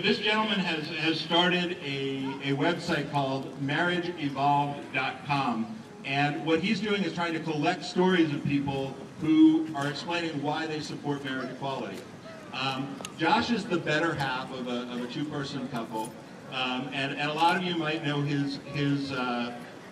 This gentleman has started a website called marriageevolved.com, and what he's doing is trying to collect stories of people who are explaining why they support marriage equality. Josh is the better half of a two-person couple, and a lot of you might know his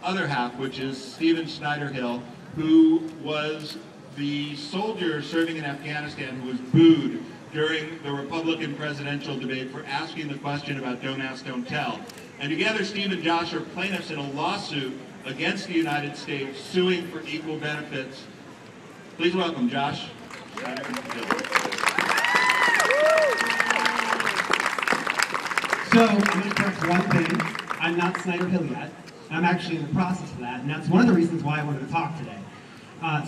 other half, which is Stephen Snyder-Hill, who was the soldier serving in Afghanistan who was booed during the Republican presidential debate for asking the question about don't ask, don't tell. And together, Steve and Josh are plaintiffs in a lawsuit against the United States, suing for equal benefits. Please welcome Josh. So I'm going to correct one thing. I'm not Snyder-Hill yet. I'm actually in the process of that, and that's one of the reasons why I wanted to talk today.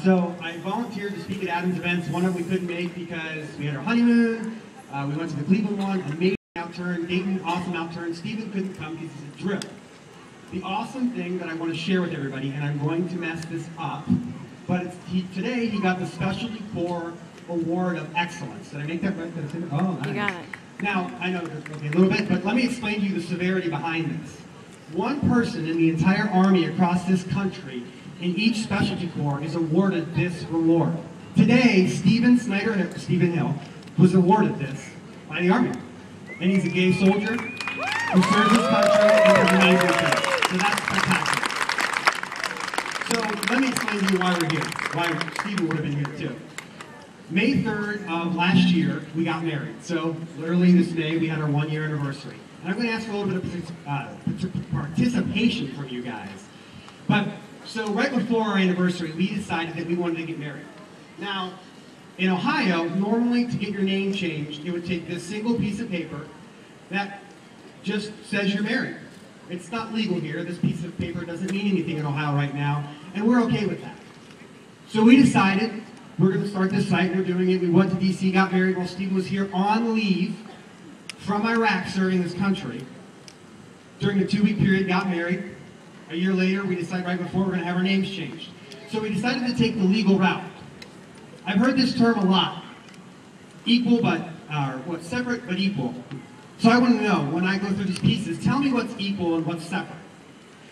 So I volunteered to speak at Adam's events, one that we couldn't make because we had our honeymoon, we went to the Cleveland one, amazing outturn, Dayton, awesome outturn. Stephen couldn't come because he's a drip. The awesome thing that I want to share with everybody, and I'm going to mess this up, but today he got the Specialty Corps Award of Excellence. Did I make that right? Oh, nice. You got it. Now, I know okay, a little bit, but let me explain to you the severity behind this. One person in the entire Army across this country in each specialty corps is awarded this reward. Today, Stephen Hill was awarded this by the Army. And he's a gay soldier who serves his country and does amazing things. So that's spectacular. So let me explain to you why we're here, why Stephen would have been here too. May 3rd of last year, we got married. So literally this May, we had our 1-year anniversary. And I'm going to ask for a little bit of participation from you guys. So right before our anniversary, we decided that we wanted to get married. Now, in Ohio, normally to get your name changed, it would take this single piece of paper that just says you're married. It's not legal here. This piece of paper doesn't mean anything in Ohio right now, and we're okay with that. So we decided we're going to start this site. We're doing it. We went to D.C., got married while Steve was here on leave from Iraq serving this country. During the 2-week period, got married. A year later, we decided right before we're going to have our names changed. So we decided to take the legal route. I've heard this term a lot. Equal but, separate but equal. So I want to know, when I go through these pieces, tell me what's equal and what's separate.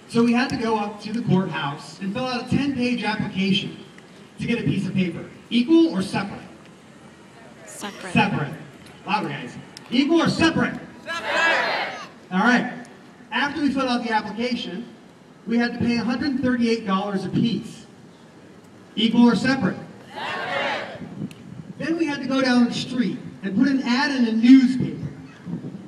So we had to go up to the courthouse and fill out a 10-page application to get a piece of paper. Equal or separate? Separate. Separate. Louder, guys. Equal or separate? Separate. All right. After we filled out the application, we had to pay $138 a piece. Equal or separate? Separate. Then we had to go down the street and put an ad in a newspaper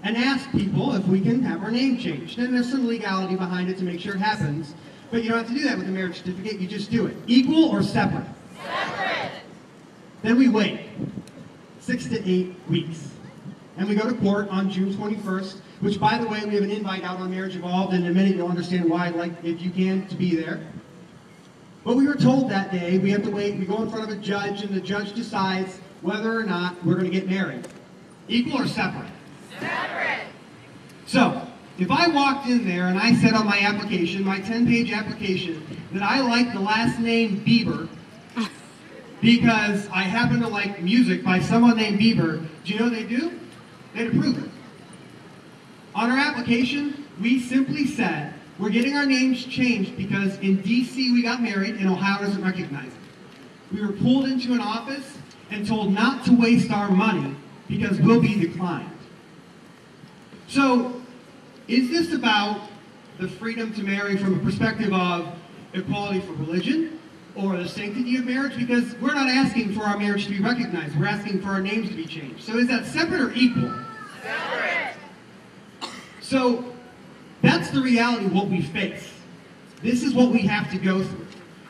and ask people if we can have our name changed. And there's some legality behind it to make sure it happens, but you don't have to do that with a marriage certificate, you just do it. Equal or separate? Separate. Then we wait 6 to 8 weeks. And we go to court on June 21st, which, by the way, we have an invite out on Marriage Evolved, and in a minute you'll understand why I'd like, if you can, to be there. But we were told that day we have to wait, we go in front of a judge, and the judge decides whether or not we're going to get married. Equal or separate? Separate. So, if I walked in there and I said on my application, my 10-page application, that I like the last name Bieber, because I happen to like music by someone named Bieber, do you know what they do? They'd approve it. On our application, we simply said, we're getting our names changed because in D.C. we got married and Ohio doesn't recognize it. We were pulled into an office and told not to waste our money because we'll be declined. So, is this about the freedom to marry from a perspective of equality for religion or the sanctity of marriage? Because we're not asking for our marriage to be recognized, we're asking for our names to be changed. So is that separate or equal? Separate. So that's the reality of what we face. This is what we have to go through.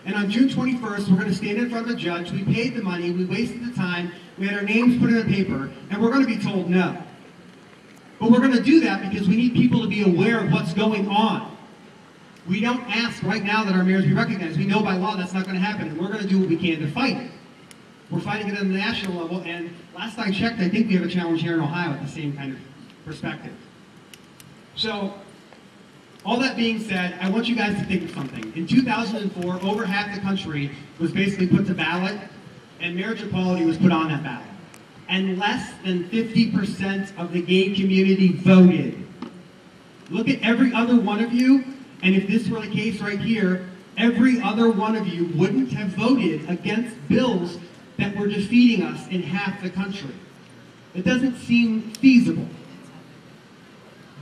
And on June 21st, we're going to stand in front of a judge. We paid the money, we wasted the time, we had our names put in the paper, and we're going to be told no. But we're going to do that because we need people to be aware of what's going on. We don't ask right now that our marriage be recognized. We know by law that's not going to happen, and we're going to do what we can to fight it. We're fighting it on the national level, and last I checked, I think we have a challenge here in Ohio at the same kind of perspective. So, all that being said, I want you guys to think of something. In 2004, over half the country was basically put to ballot, and marriage equality was put on that ballot. and less than 50% of the gay community voted. Look at every other one of you, and if this were the case right here, every other one of you wouldn't have voted against bills that were defeating us in half the country. It doesn't seem feasible.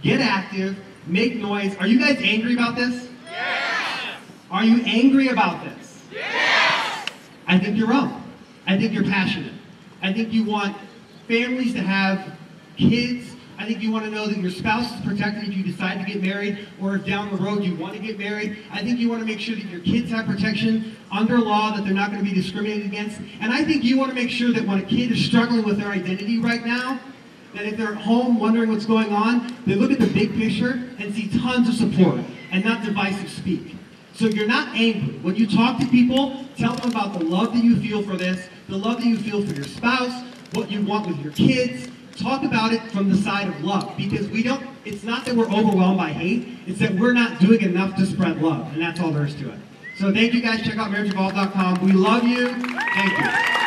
Get active, make noise. Are you guys angry about this? Yes! Are you angry about this? Yes! I think you're wrong. I think you're passionate. I think you want families to have kids. I think you want to know that your spouse is protected if you decide to get married, or if down the road you want to get married. I think you want to make sure that your kids have protection under law, that they're not going to be discriminated against. And I think you want to make sure that when a kid is struggling with their identity right now, that if they're at home wondering what's going on, they look at the big picture and see tons of support and not divisive speak. So you're not angry. When you talk to people, tell them about the love that you feel for this, the love that you feel for your spouse, what you want with your kids. Talk about it from the side of love, because it's not that we're overwhelmed by hate, it's that we're not doing enough to spread love, and that's all there is to it. So thank you guys. Check out marriageevolved.com. We love you. Thank you.